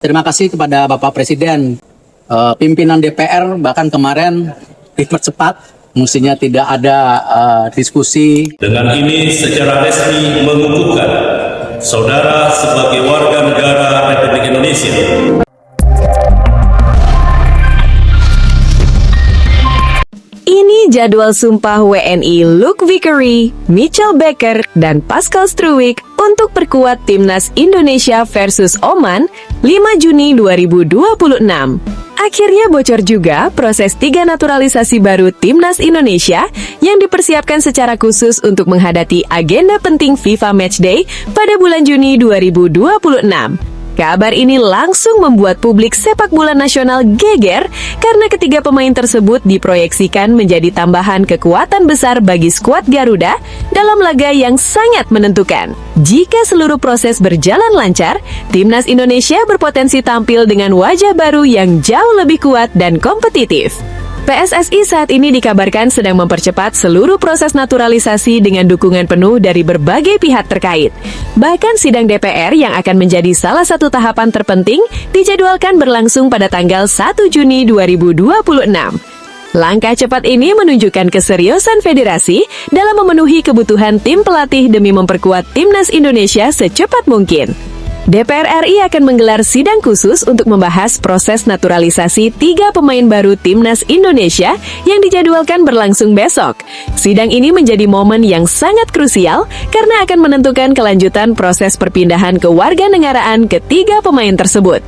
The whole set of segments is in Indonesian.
Terima kasih kepada Bapak Presiden, pimpinan DPR bahkan kemarin dipercepat, mestinya tidak ada diskusi. Dengan ini secara resmi mengukuhkan saudara sebagai warga negara Republik Indonesia. Ini jadwal sumpah WNI Luke Vickery, Mitchell Baker, dan Pascal Struwik untuk perkuat Timnas Indonesia versus Oman 5 Juni 2026. Akhirnya bocor juga proses 3 naturalisasi baru Timnas Indonesia yang dipersiapkan secara khusus untuk menghadapi agenda penting FIFA Matchday pada bulan Juni 2026. Kabar ini langsung membuat publik sepak bola nasional geger karena ketiga pemain tersebut diproyeksikan menjadi tambahan kekuatan besar bagi skuad Garuda dalam laga yang sangat menentukan. Jika seluruh proses berjalan lancar, Timnas Indonesia berpotensi tampil dengan wajah baru yang jauh lebih kuat dan kompetitif. PSSI saat ini dikabarkan sedang mempercepat seluruh proses naturalisasi dengan dukungan penuh dari berbagai pihak terkait. Bahkan sidang DPR yang akan menjadi salah satu tahapan terpenting dijadwalkan berlangsung pada tanggal 1 Juni 2026. Langkah cepat ini menunjukkan keseriusan federasi dalam memenuhi kebutuhan tim pelatih demi memperkuat Timnas Indonesia secepat mungkin. DPR RI akan menggelar sidang khusus untuk membahas proses naturalisasi 3 pemain baru Timnas Indonesia yang dijadwalkan berlangsung besok. Sidang ini menjadi momen yang sangat krusial karena akan menentukan kelanjutan proses perpindahan kewarganegaraan ketiga pemain tersebut.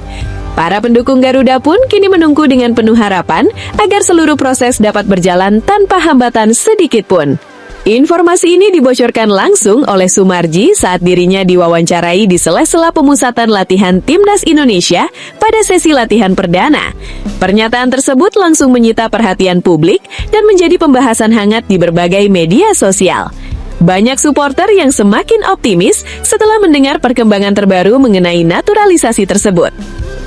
Para pendukung Garuda pun kini menunggu dengan penuh harapan agar seluruh proses dapat berjalan tanpa hambatan sedikit pun. Informasi ini dibocorkan langsung oleh Sumarji saat dirinya diwawancarai di sela-sela pemusatan latihan Timnas Indonesia pada sesi latihan perdana. Pernyataan tersebut langsung menyita perhatian publik dan menjadi pembahasan hangat di berbagai media sosial. Banyak supporter yang semakin optimis setelah mendengar perkembangan terbaru mengenai naturalisasi tersebut.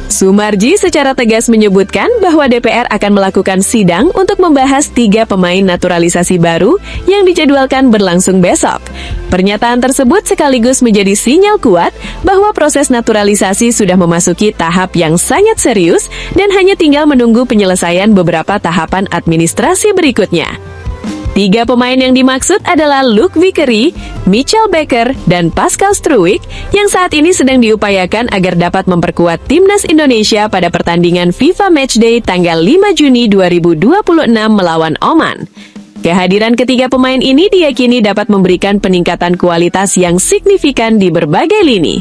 Sumarji secara tegas menyebutkan bahwa DPR akan melakukan sidang untuk membahas 3 pemain naturalisasi baru yang dijadwalkan berlangsung besok. Pernyataan tersebut sekaligus menjadi sinyal kuat bahwa proses naturalisasi sudah memasuki tahap yang sangat serius dan hanya tinggal menunggu penyelesaian beberapa tahapan administrasi berikutnya. 3 pemain yang dimaksud adalah Luke Vickery, Mitchell Baker, dan Pascal Struwik yang saat ini sedang diupayakan agar dapat memperkuat Timnas Indonesia pada pertandingan FIFA Matchday tanggal 5 Juni 2026 melawan Oman. Kehadiran ketiga pemain ini diyakini dapat memberikan peningkatan kualitas yang signifikan di berbagai lini.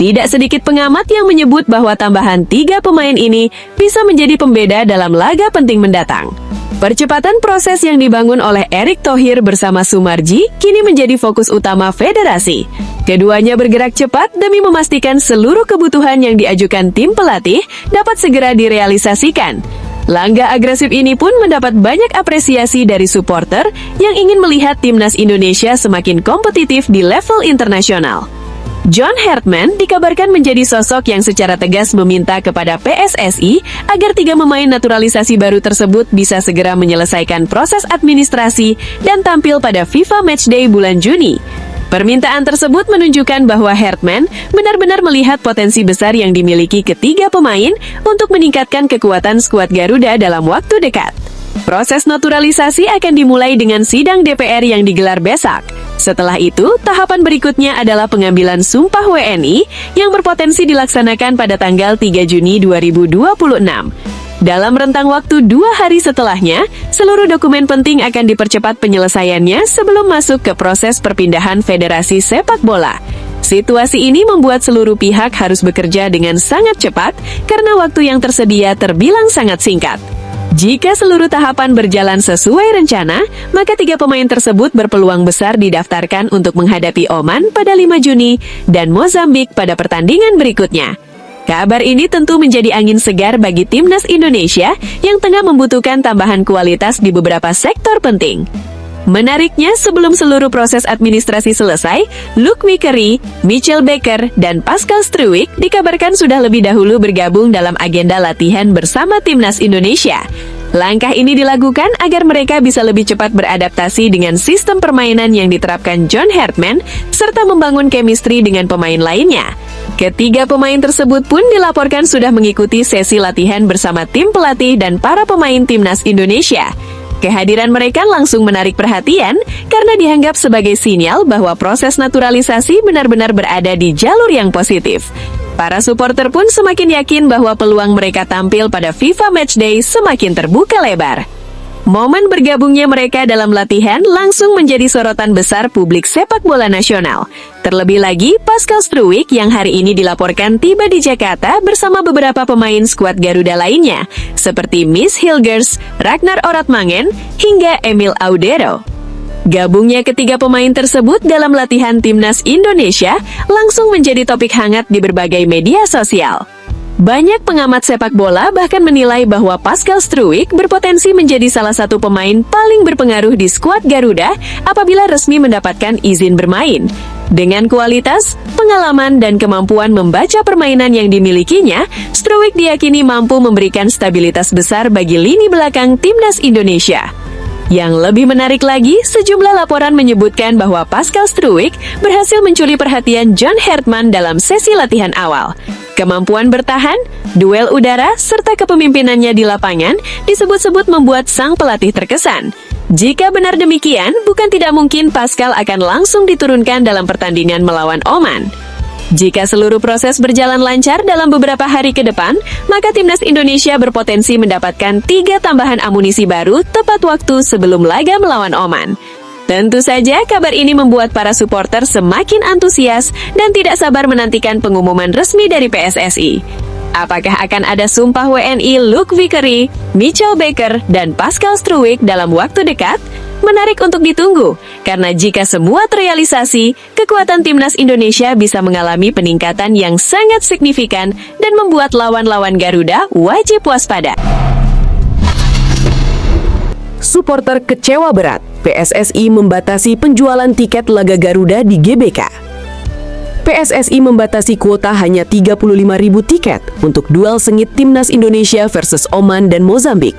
Tidak sedikit pengamat yang menyebut bahwa tambahan 3 pemain ini bisa menjadi pembeda dalam laga penting mendatang. Percepatan proses yang dibangun oleh Erick Thohir bersama Sumarji kini menjadi fokus utama federasi. Keduanya bergerak cepat demi memastikan seluruh kebutuhan yang diajukan tim pelatih dapat segera direalisasikan. Langkah agresif ini pun mendapat banyak apresiasi dari supporter yang ingin melihat Timnas Indonesia semakin kompetitif di level internasional. John Hartman dikabarkan menjadi sosok yang secara tegas meminta kepada PSSI agar 3 pemain naturalisasi baru tersebut bisa segera menyelesaikan proses administrasi dan tampil pada FIFA Matchday bulan Juni. Permintaan tersebut menunjukkan bahwa Hartman benar-benar melihat potensi besar yang dimiliki ketiga pemain untuk meningkatkan kekuatan skuad Garuda dalam waktu dekat. Proses naturalisasi akan dimulai dengan sidang DPR yang digelar besok. Setelah itu, tahapan berikutnya adalah pengambilan sumpah WNI yang berpotensi dilaksanakan pada tanggal 3 Juni 2026. Dalam rentang waktu 2 hari setelahnya, seluruh dokumen penting akan dipercepat penyelesaiannya sebelum masuk ke proses perpindahan Federasi Sepak Bola. Situasi ini membuat seluruh pihak harus bekerja dengan sangat cepat karena waktu yang tersedia terbilang sangat singkat. Jika seluruh tahapan berjalan sesuai rencana, maka 3 pemain tersebut berpeluang besar didaftarkan untuk menghadapi Oman pada 5 Juni dan Mozambik pada pertandingan berikutnya. Kabar ini tentu menjadi angin segar bagi Timnas Indonesia yang tengah membutuhkan tambahan kualitas di beberapa sektor penting. Menariknya, sebelum seluruh proses administrasi selesai, Luke Vickery, Mitchell Baker, dan Pascal Struwik dikabarkan sudah lebih dahulu bergabung dalam agenda latihan bersama Timnas Indonesia. Langkah ini dilakukan agar mereka bisa lebih cepat beradaptasi dengan sistem permainan yang diterapkan John Herdman, serta membangun chemistry dengan pemain lainnya. Ketiga pemain tersebut pun dilaporkan sudah mengikuti sesi latihan bersama tim pelatih dan para pemain timnas Indonesia. Kehadiran mereka langsung menarik perhatian karena dianggap sebagai sinyal bahwa proses naturalisasi benar-benar berada di jalur yang positif. Para supporter pun semakin yakin bahwa peluang mereka tampil pada FIFA Matchday semakin terbuka lebar. Momen bergabungnya mereka dalam latihan langsung menjadi sorotan besar publik sepak bola nasional. Terlebih lagi, Pascal Struwijk yang hari ini dilaporkan tiba di Jakarta bersama beberapa pemain skuad Garuda lainnya, seperti Miss Hilgers, Ragnar Oratmangen, hingga Emil Audero. Gabungnya ketiga pemain tersebut dalam latihan timnas Indonesia langsung menjadi topik hangat di berbagai media sosial. Banyak pengamat sepak bola bahkan menilai bahwa Pascal Struwijk berpotensi menjadi salah satu pemain paling berpengaruh di skuad Garuda apabila resmi mendapatkan izin bermain. Dengan kualitas, pengalaman, dan kemampuan membaca permainan yang dimilikinya, Struwijk diyakini mampu memberikan stabilitas besar bagi lini belakang timnas Indonesia. Yang lebih menarik lagi, sejumlah laporan menyebutkan bahwa Pascal Struwijk berhasil mencuri perhatian John Herdman dalam sesi latihan awal. Kemampuan bertahan, duel udara, serta kepemimpinannya di lapangan disebut-sebut membuat sang pelatih terkesan. Jika benar demikian, bukan tidak mungkin Pascal akan langsung diturunkan dalam pertandingan melawan Oman. Jika seluruh proses berjalan lancar dalam beberapa hari ke depan, maka timnas Indonesia berpotensi mendapatkan 3 tambahan amunisi baru tepat waktu sebelum laga melawan Oman. Tentu saja kabar ini membuat para supporter semakin antusias dan tidak sabar menantikan pengumuman resmi dari PSSI. Apakah akan ada sumpah WNI Luke Vickery, Mitchell Baker, dan Pascal Struwijk dalam waktu dekat? Menarik untuk ditunggu, karena jika semua terrealisasi, kekuatan timnas Indonesia bisa mengalami peningkatan yang sangat signifikan dan membuat lawan-lawan Garuda wajib waspada. Supporter kecewa berat, PSSI membatasi penjualan tiket laga Garuda di GBK. PSSI membatasi kuota hanya 35.000 tiket untuk duel sengit Timnas Indonesia versus Oman dan Mozambik.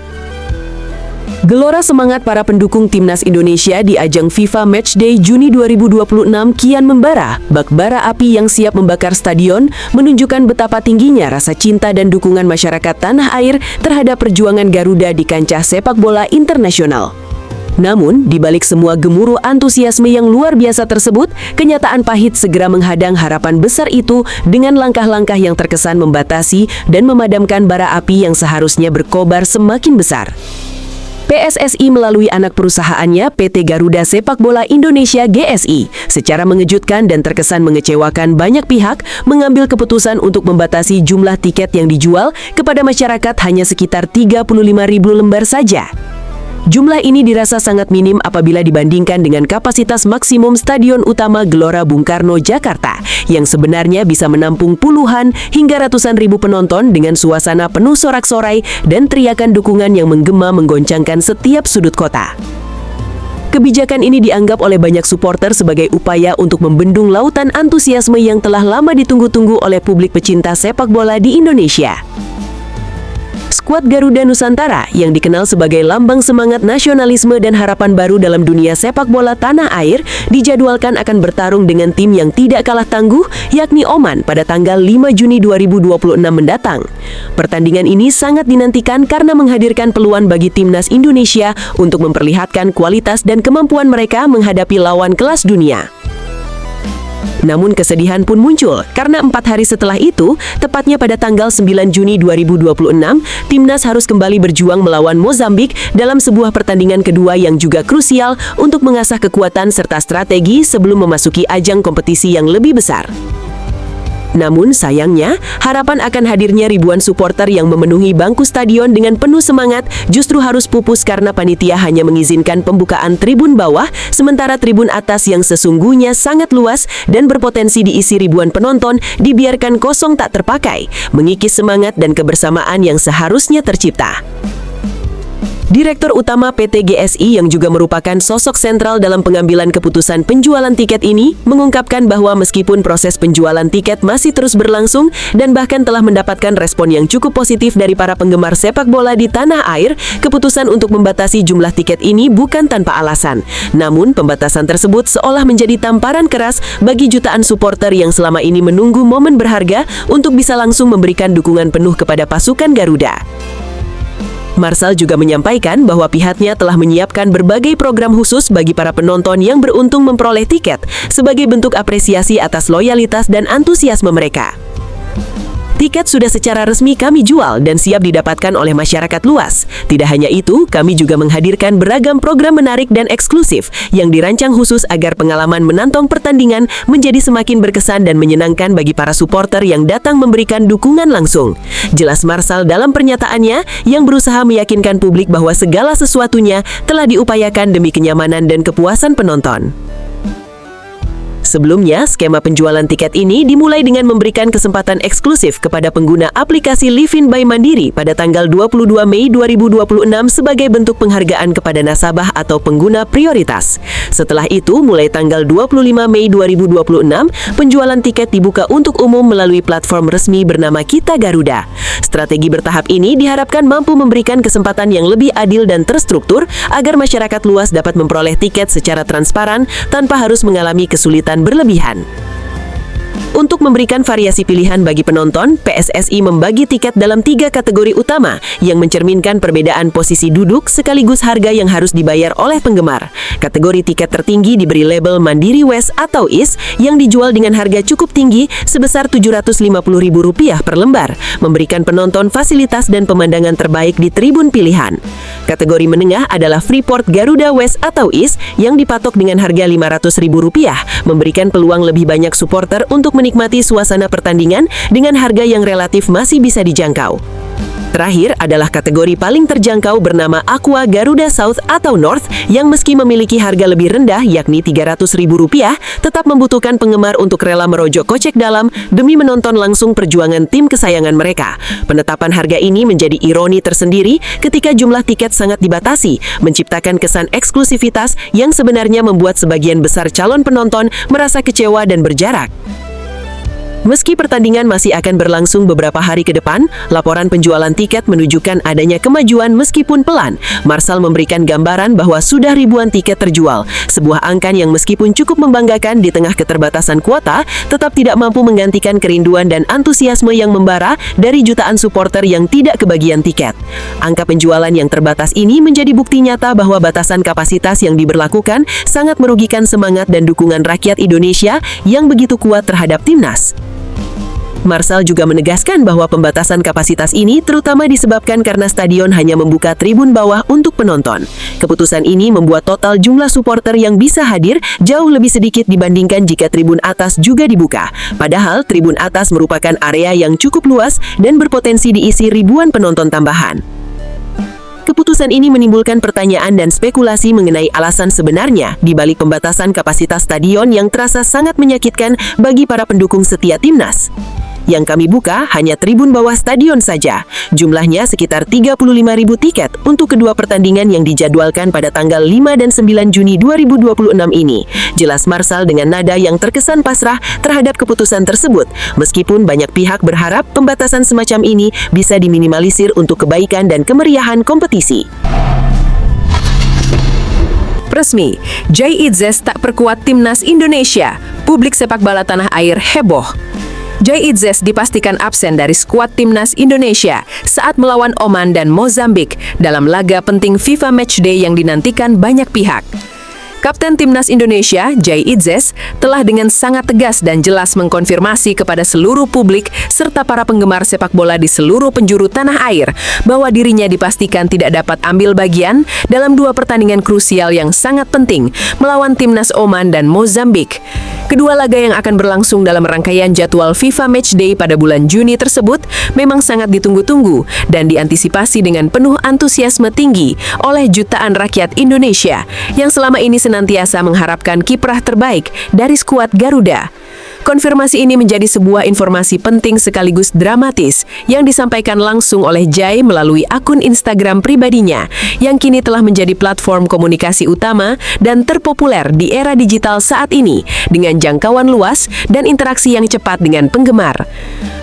Gelora semangat para pendukung Timnas Indonesia di ajang FIFA Matchday Juni 2026 kian membara. Bak bara api yang siap membakar stadion menunjukkan betapa tingginya rasa cinta dan dukungan masyarakat tanah air terhadap perjuangan Garuda di kancah sepak bola internasional. Namun, di balik semua gemuruh antusiasme yang luar biasa tersebut, kenyataan pahit segera menghadang harapan besar itu dengan langkah-langkah yang terkesan membatasi dan memadamkan bara api yang seharusnya berkobar semakin besar. PSSI melalui anak perusahaannya PT Garuda Sepak Bola Indonesia GSI secara mengejutkan dan terkesan mengecewakan banyak pihak mengambil keputusan untuk membatasi jumlah tiket yang dijual kepada masyarakat hanya sekitar 35.000 lembar saja. Jumlah ini dirasa sangat minim apabila dibandingkan dengan kapasitas maksimum Stadion Utama Gelora Bung Karno, Jakarta, yang sebenarnya bisa menampung puluhan hingga ratusan ribu penonton dengan suasana penuh sorak-sorai dan teriakan dukungan yang menggema menggoncangkan setiap sudut kota. Kebijakan ini dianggap oleh banyak supporter sebagai upaya untuk membendung lautan antusiasme yang telah lama ditunggu-tunggu oleh publik pecinta sepak bola di Indonesia. Skuad Garuda Nusantara yang dikenal sebagai lambang semangat nasionalisme dan harapan baru dalam dunia sepak bola tanah air dijadwalkan akan bertarung dengan tim yang tidak kalah tangguh yakni Oman pada tanggal 5 Juni 2026 mendatang. Pertandingan ini sangat dinantikan karena menghadirkan peluang bagi timnas Indonesia untuk memperlihatkan kualitas dan kemampuan mereka menghadapi lawan kelas dunia. Namun kesedihan pun muncul karena 4 hari setelah itu, tepatnya pada tanggal 9 Juni 2026, timnas harus kembali berjuang melawan Mozambik dalam sebuah pertandingan kedua yang juga krusial untuk mengasah kekuatan serta strategi sebelum memasuki ajang kompetisi yang lebih besar. Namun sayangnya, harapan akan hadirnya ribuan supporter yang memenuhi bangku stadion dengan penuh semangat justru harus pupus karena panitia hanya mengizinkan pembukaan tribun bawah, sementara tribun atas yang sesungguhnya sangat luas dan berpotensi diisi ribuan penonton dibiarkan kosong tak terpakai, mengikis semangat dan kebersamaan yang seharusnya tercipta. Direktur Utama PT GSI yang juga merupakan sosok sentral dalam pengambilan keputusan penjualan tiket ini mengungkapkan bahwa meskipun proses penjualan tiket masih terus berlangsung dan bahkan telah mendapatkan respon yang cukup positif dari para penggemar sepak bola di tanah air, keputusan untuk membatasi jumlah tiket ini bukan tanpa alasan. Namun, pembatasan tersebut seolah menjadi tamparan keras bagi jutaan supporter yang selama ini menunggu momen berharga untuk bisa langsung memberikan dukungan penuh kepada pasukan Garuda. Marshall juga menyampaikan bahwa pihaknya telah menyiapkan berbagai program khusus bagi para penonton yang beruntung memperoleh tiket sebagai bentuk apresiasi atas loyalitas dan antusiasme mereka. Tiket sudah secara resmi kami jual dan siap didapatkan oleh masyarakat luas. Tidak hanya itu, kami juga menghadirkan beragam program menarik dan eksklusif yang dirancang khusus agar pengalaman menonton pertandingan menjadi semakin berkesan dan menyenangkan bagi para supporter yang datang memberikan dukungan langsung. Jelas Marshall dalam pernyataannya yang berusaha meyakinkan publik bahwa segala sesuatunya telah diupayakan demi kenyamanan dan kepuasan penonton. Sebelumnya, skema penjualan tiket ini dimulai dengan memberikan kesempatan eksklusif kepada pengguna aplikasi Livin by Mandiri pada tanggal 22 Mei 2026 sebagai bentuk penghargaan kepada nasabah atau pengguna prioritas. Setelah itu, mulai tanggal 25 Mei 2026, penjualan tiket dibuka untuk umum melalui platform resmi bernama Kita Garuda. Strategi bertahap ini diharapkan mampu memberikan kesempatan yang lebih adil dan terstruktur agar masyarakat luas dapat memperoleh tiket secara transparan tanpa harus mengalami kesulitan berlebihan. Untuk memberikan variasi pilihan bagi penonton, PSSI membagi tiket dalam 3 kategori utama yang mencerminkan perbedaan posisi duduk sekaligus harga yang harus dibayar oleh penggemar. Kategori tiket tertinggi diberi label Mandiri West atau East yang dijual dengan harga cukup tinggi sebesar Rp750.000 per lembar, memberikan penonton fasilitas dan pemandangan terbaik di tribun pilihan. Kategori menengah adalah Freeport Garuda West atau East yang dipatok dengan harga Rp500.000, memberikan peluang lebih banyak supporter untuk menikmati suasana pertandingan dengan harga yang relatif masih bisa dijangkau. Terakhir adalah kategori paling terjangkau bernama Aqua Garuda South atau North yang meski memiliki harga lebih rendah yakni Rp300.000, tetap membutuhkan penggemar untuk rela merogoh kocek dalam demi menonton langsung perjuangan tim kesayangan mereka. Penetapan harga ini menjadi ironi tersendiri ketika jumlah tiket sangat dibatasi, menciptakan kesan eksklusivitas yang sebenarnya membuat sebagian besar calon penonton merasa kecewa dan berjarak. Meski pertandingan masih akan berlangsung beberapa hari ke depan, laporan penjualan tiket menunjukkan adanya kemajuan meskipun pelan. Marshall memberikan gambaran bahwa sudah ribuan tiket terjual, sebuah angka yang meskipun cukup membanggakan di tengah keterbatasan kuota, tetap tidak mampu menggantikan kerinduan dan antusiasme yang membara dari jutaan supporter yang tidak kebagian tiket. Angka penjualan yang terbatas ini menjadi bukti nyata bahwa batasan kapasitas yang diberlakukan sangat merugikan semangat dan dukungan rakyat Indonesia yang begitu kuat terhadap timnas. Marshall juga menegaskan bahwa pembatasan kapasitas ini terutama disebabkan karena stadion hanya membuka tribun bawah untuk penonton. Keputusan ini membuat total jumlah supporter yang bisa hadir jauh lebih sedikit dibandingkan jika tribun atas juga dibuka. Padahal tribun atas merupakan area yang cukup luas dan berpotensi diisi ribuan penonton tambahan. Keputusan ini menimbulkan pertanyaan dan spekulasi mengenai alasan sebenarnya di balik pembatasan kapasitas stadion yang terasa sangat menyakitkan bagi para pendukung setia timnas. Yang kami buka hanya tribun bawah stadion saja. Jumlahnya sekitar 35.000 tiket untuk kedua pertandingan yang dijadwalkan pada tanggal 5 dan 9 Juni 2026 ini. Jelas Marshall dengan nada yang terkesan pasrah terhadap keputusan tersebut, meskipun banyak pihak berharap pembatasan semacam ini bisa diminimalisir untuk kebaikan dan kemeriahan kompetisi. Resmi, Jai Itzes tak perkuat timnas Indonesia. Publik sepak bola tanah air heboh. Jai Itzes dipastikan absen dari skuad timnas Indonesia saat melawan Oman dan Mozambik dalam laga penting FIFA Matchday yang dinantikan banyak pihak. Kapten Timnas Indonesia, Jai Itzes, telah dengan sangat tegas dan jelas mengkonfirmasi kepada seluruh publik serta para penggemar sepak bola di seluruh penjuru tanah air bahwa dirinya dipastikan tidak dapat ambil bagian dalam 2 pertandingan krusial yang sangat penting melawan Timnas Oman dan Mozambik. Kedua laga yang akan berlangsung dalam rangkaian jadwal FIFA Matchday pada bulan Juni tersebut memang sangat ditunggu-tunggu dan diantisipasi dengan penuh antusiasme tinggi oleh jutaan rakyat Indonesia yang selama ini senantiasa mengharapkan kiprah terbaik dari skuad Garuda. Konfirmasi ini menjadi sebuah informasi penting sekaligus dramatis yang disampaikan langsung oleh Jai melalui akun Instagram pribadinya yang kini telah menjadi platform komunikasi utama dan terpopuler di era digital saat ini dengan jangkauan luas dan interaksi yang cepat dengan penggemar.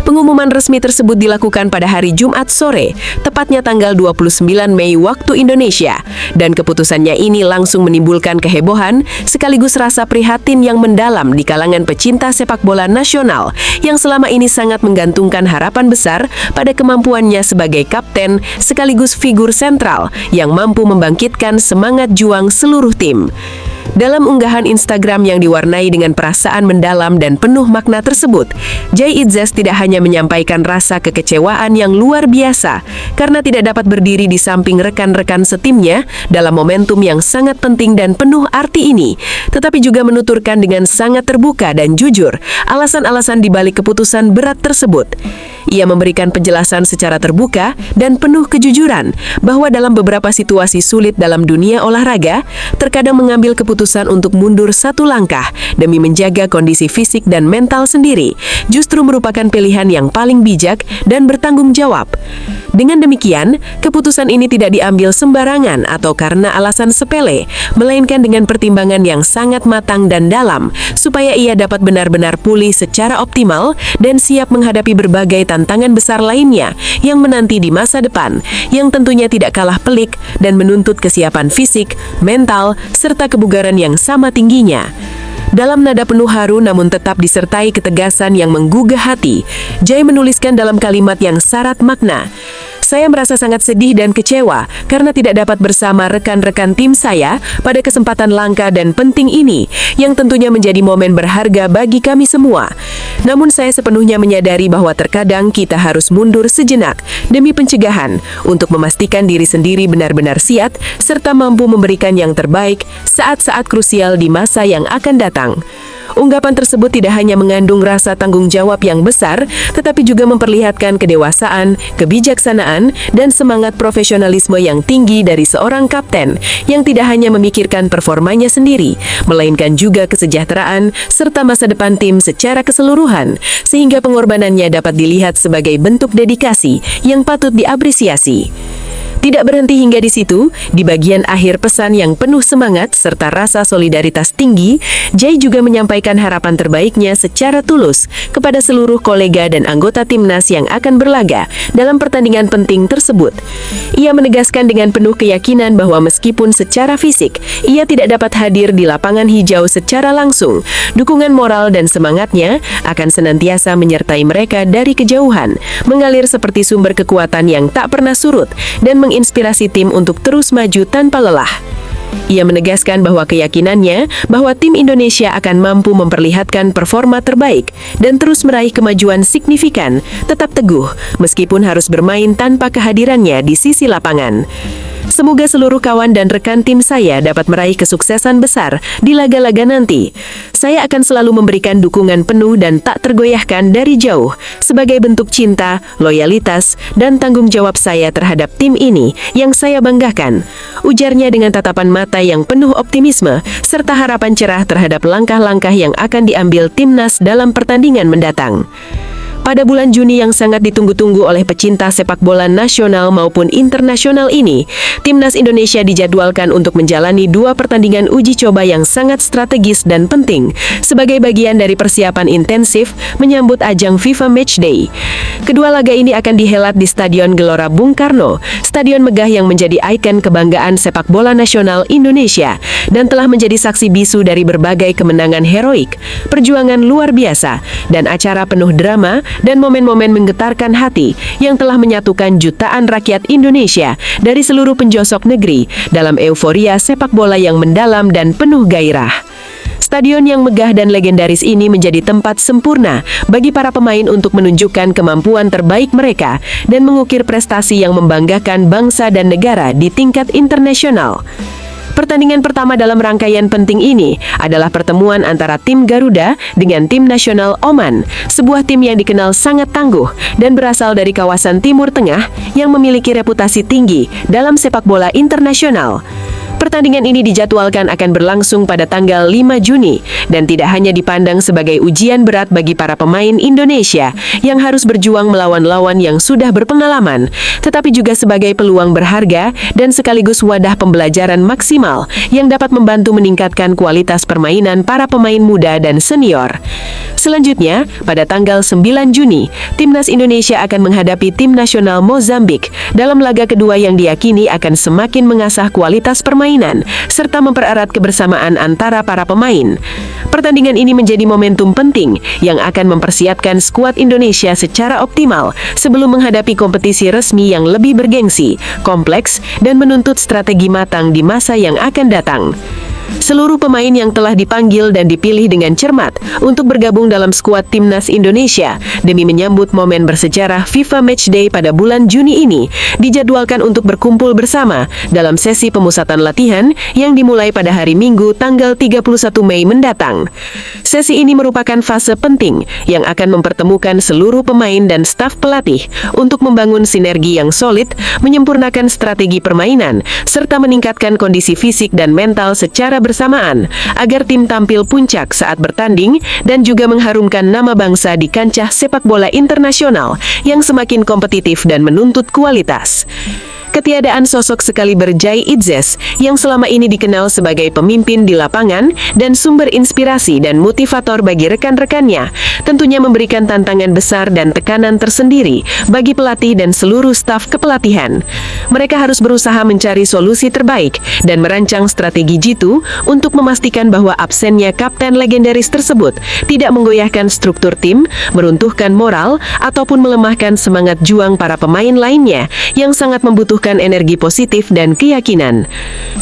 Pengumuman resmi tersebut dilakukan pada hari Jumat sore, tepatnya tanggal 29 Mei waktu Indonesia, dan keputusannya ini langsung menimbulkan kehebohan sekaligus rasa prihatin yang mendalam di kalangan pecinta sepak bola nasional yang selama ini sangat menggantungkan harapan besar pada kemampuannya sebagai kapten sekaligus figur sentral yang mampu membangkitkan semangat juang seluruh tim. Dalam unggahan Instagram yang diwarnai dengan perasaan mendalam dan penuh makna tersebut, Jai Itzes tidak hanya menyampaikan rasa kekecewaan yang luar biasa karena tidak dapat berdiri di samping rekan-rekan setimnya dalam momentum yang sangat penting dan penuh arti ini, tetapi juga menuturkan dengan sangat terbuka dan jujur alasan-alasan di balik keputusan berat tersebut. Ia memberikan penjelasan secara terbuka dan penuh kejujuran bahwa dalam beberapa situasi sulit dalam dunia olahraga, terkadang mengambil keputusan untuk mundur satu langkah demi menjaga kondisi fisik dan mental sendiri, justru merupakan pilihan yang paling bijak dan bertanggung jawab. Dengan demikian, keputusan ini tidak diambil sembarangan atau karena alasan sepele, melainkan dengan pertimbangan yang sangat matang dan dalam, supaya ia dapat benar-benar pulih secara optimal dan siap menghadapi berbagai tantangan besar lainnya yang menanti di masa depan, yang tentunya tidak kalah pelik dan menuntut kesiapan fisik, mental, serta kebugaran yang sama tingginya. Dalam nada penuh haru namun tetap disertai ketegasan yang menggugah hati, Jai menuliskan dalam kalimat yang syarat makna, "Saya merasa sangat sedih dan kecewa karena tidak dapat bersama rekan-rekan tim saya pada kesempatan langka dan penting ini, yang tentunya menjadi momen berharga bagi kami semua. Namun saya sepenuhnya menyadari bahwa terkadang kita harus mundur sejenak demi pencegahan untuk memastikan diri sendiri benar-benar siap serta mampu memberikan yang terbaik saat-saat krusial di masa yang akan datang." Unggapan tersebut tidak hanya mengandung rasa tanggung jawab yang besar, tetapi juga memperlihatkan kedewasaan, kebijaksanaan, dan semangat profesionalisme yang tinggi dari seorang kapten yang tidak hanya memikirkan performanya sendiri, melainkan juga kesejahteraan serta masa depan tim secara keseluruhan, sehingga pengorbanannya dapat dilihat sebagai bentuk dedikasi yang patut diapresiasi. Tidak berhenti hingga di situ, di bagian akhir pesan yang penuh semangat serta rasa solidaritas tinggi, Jai juga menyampaikan harapan terbaiknya secara tulus kepada seluruh kolega dan anggota timnas yang akan berlaga dalam pertandingan penting tersebut. Ia menegaskan dengan penuh keyakinan bahwa meskipun secara fisik ia tidak dapat hadir di lapangan hijau secara langsung, dukungan moral dan semangatnya akan senantiasa menyertai mereka dari kejauhan, mengalir seperti sumber kekuatan yang tak pernah surut dan menginspirasi tim untuk terus maju tanpa lelah. Ia menegaskan bahwa keyakinannya bahwa tim Indonesia akan mampu memperlihatkan performa terbaik dan terus meraih kemajuan signifikan tetap teguh meskipun harus bermain tanpa kehadirannya di sisi lapangan. Semoga seluruh kawan dan rekan tim saya dapat meraih kesuksesan besar di laga-laga nanti. Saya akan selalu memberikan dukungan penuh dan tak tergoyahkan dari jauh sebagai bentuk cinta, loyalitas, dan tanggung jawab saya terhadap tim ini yang saya banggakan. Ujarnya dengan tatapan mata yang penuh optimisme serta harapan cerah terhadap langkah-langkah yang akan diambil timnas dalam pertandingan mendatang. Pada bulan Juni yang sangat ditunggu-tunggu oleh pecinta sepak bola nasional maupun internasional ini, timnas Indonesia dijadwalkan untuk menjalani 2 pertandingan uji coba yang sangat strategis dan penting sebagai bagian dari persiapan intensif menyambut ajang FIFA Matchday. Kedua laga ini akan dihelat di Stadion Gelora Bung Karno, stadion megah yang menjadi ikon kebanggaan sepak bola nasional Indonesia dan telah menjadi saksi bisu dari berbagai kemenangan heroik, perjuangan luar biasa, dan acara penuh drama dan momen-momen menggetarkan hati yang telah menyatukan jutaan rakyat Indonesia dari seluruh penjosok negeri dalam euforia sepak bola yang mendalam dan penuh gairah. Stadion yang megah dan legendaris ini menjadi tempat sempurna bagi para pemain untuk menunjukkan kemampuan terbaik mereka dan mengukir prestasi yang membanggakan bangsa dan negara di tingkat internasional. Pertandingan pertama dalam rangkaian penting ini adalah pertemuan antara tim Garuda dengan tim nasional Oman, sebuah tim yang dikenal sangat tangguh dan berasal dari kawasan Timur Tengah yang memiliki reputasi tinggi dalam sepak bola internasional. Pertandingan ini dijadwalkan akan berlangsung pada tanggal 5 Juni dan tidak hanya dipandang sebagai ujian berat bagi para pemain Indonesia yang harus berjuang melawan lawan yang sudah berpengalaman, tetapi juga sebagai peluang berharga dan sekaligus wadah pembelajaran maksimal yang dapat membantu meningkatkan kualitas permainan para pemain muda dan senior. Selanjutnya, pada tanggal 9 Juni, Timnas Indonesia akan menghadapi Tim Nasional Mozambik dalam laga kedua yang diyakini akan semakin mengasah kualitas permainan serta mempererat kebersamaan antara para pemain. Pertandingan ini menjadi momentum penting yang akan mempersiapkan skuad Indonesia secara optimal sebelum menghadapi kompetisi resmi yang lebih bergengsi, kompleks, dan menuntut strategi matang di masa yang akan datang. Seluruh pemain yang telah dipanggil dan dipilih dengan cermat untuk bergabung dalam skuad Timnas Indonesia demi menyambut momen bersejarah FIFA Matchday pada bulan Juni ini dijadwalkan untuk berkumpul bersama dalam sesi pemusatan latihan yang dimulai pada hari Minggu tanggal 31 Mei mendatang. Sesi ini merupakan fase penting yang akan mempertemukan seluruh pemain dan staf pelatih untuk membangun sinergi yang solid, menyempurnakan strategi permainan, serta meningkatkan kondisi fisik dan mental secara bersamaan agar tim tampil puncak saat bertanding dan juga mengharumkan nama bangsa di kancah sepak bola internasional yang semakin kompetitif dan menuntut kualitas. Ketiadaan sosok sekaliber Jai Itzes yang selama ini dikenal sebagai pemimpin di lapangan dan sumber inspirasi dan motivator bagi rekan-rekannya tentunya memberikan tantangan besar dan tekanan tersendiri bagi pelatih dan seluruh staf kepelatihan. Mereka harus berusaha mencari solusi terbaik dan merancang strategi jitu untuk memastikan bahwa absennya kapten legendaris tersebut tidak menggoyahkan struktur tim, meruntuhkan moral, ataupun melemahkan semangat juang para pemain lainnya yang sangat membutuhkan energi positif dan keyakinan.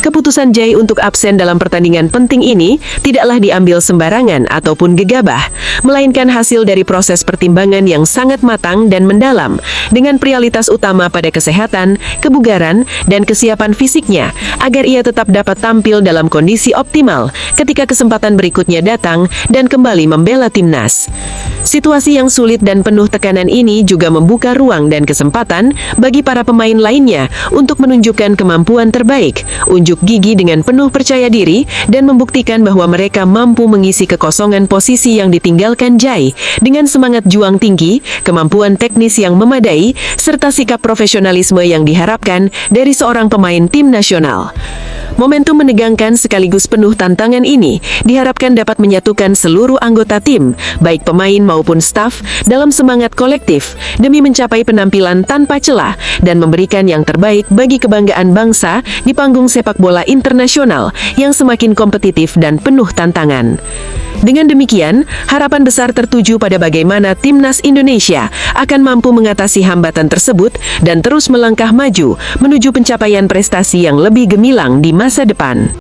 Keputusan Jai untuk absen dalam pertandingan penting ini tidaklah diambil sembarangan ataupun gegabah, melainkan hasil dari proses pertimbangan yang sangat matang dan mendalam, dengan prioritas utama pada kesehatan, kebugaran, dan kesiapan fisiknya, agar ia tetap dapat tampil dalam kondisi optimal ketika kesempatan berikutnya datang dan kembali membela timnas. Situasi yang sulit dan penuh tekanan ini juga membuka ruang dan kesempatan bagi para pemain lainnya untuk menunjukkan kemampuan terbaik, unjuk gigi dengan penuh percaya diri, dan membuktikan bahwa mereka mampu mengisi kekosongan posisi yang ditinggalkan Jai dengan semangat juang tinggi, kemampuan teknis yang memadai, serta sikap profesionalisme yang diharapkan dari seorang pemain tim nasional. Momentum menegangkan sekaligus penuh tantangan ini diharapkan dapat menyatukan seluruh anggota tim, baik pemain maupun staf, dalam semangat kolektif demi mencapai penampilan tanpa celah dan memberikan yang terbaik bagi kebanggaan bangsa di panggung sepak bola internasional yang semakin kompetitif dan penuh tantangan. Dengan demikian, harapan besar tertuju pada bagaimana Timnas Indonesia akan mampu mengatasi hambatan tersebut dan terus melangkah maju menuju pencapaian prestasi yang lebih gemilang di masa depan.